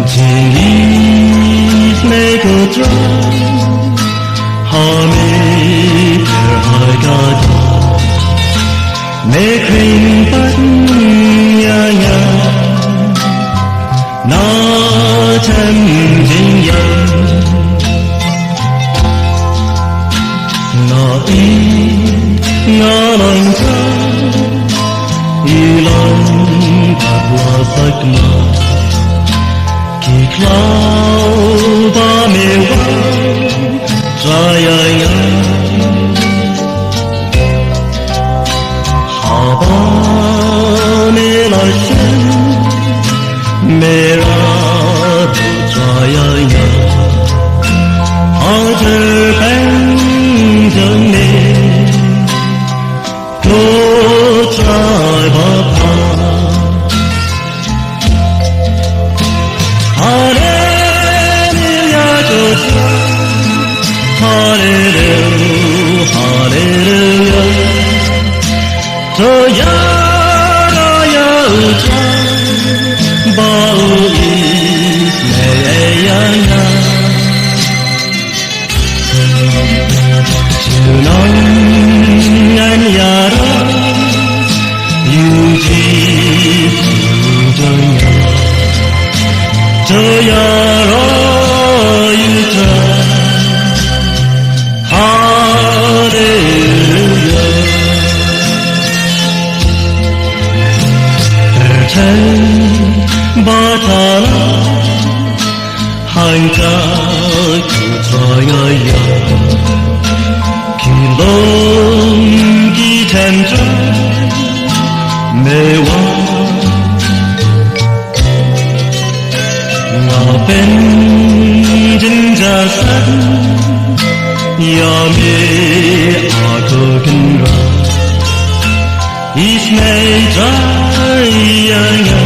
情意每個章，下尾卻係家堂，你傾不一樣，那真正人，那意那能真，已能不話不罵。Klau ba mewa jaya haba me la shen mera jaya ajar ben jang me do jai ba pa Hallelujah, Hallelujah. So yara yaucha, bau is meyaya. Sunang an yara, yuji sujanya. So yara yucha. Batala hangga kutraya kilong gitemja mewa ngaben jinjasan yame agogenra ismei jaya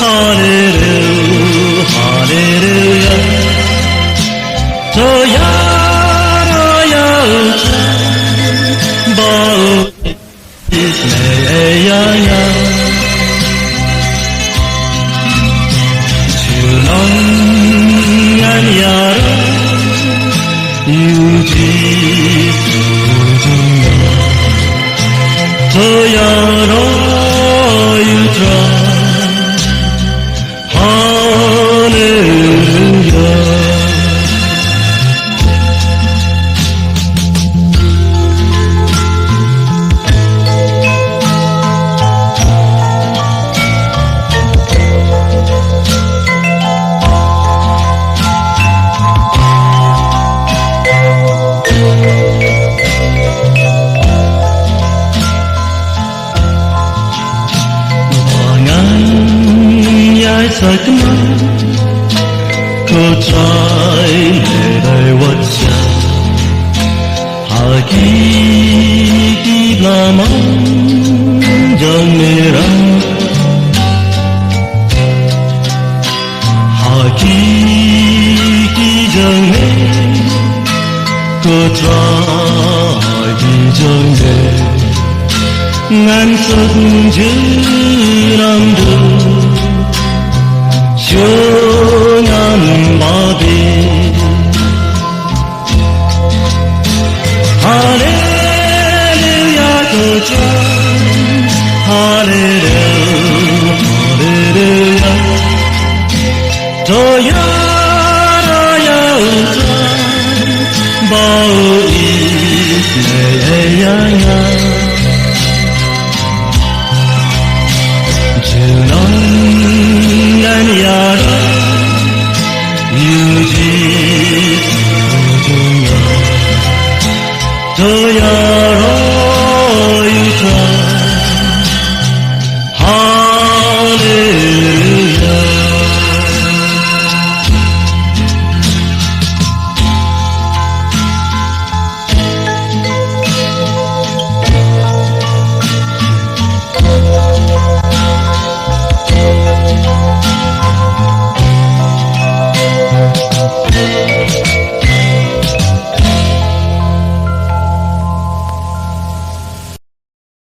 Hallelujah, Hallelujah. So yara yaucha, bau is meyaya. Sunang an yara, yuji sujanya. So yara yucha. Sakma ko trai le dai wat sa hakiki lama jang mera hakiki jang me ko trai ki jang me ngan sat jiram du Shunam babi Hallelujah kucha Hallelujah Hallelujah To yara yaucha Bau is meyaya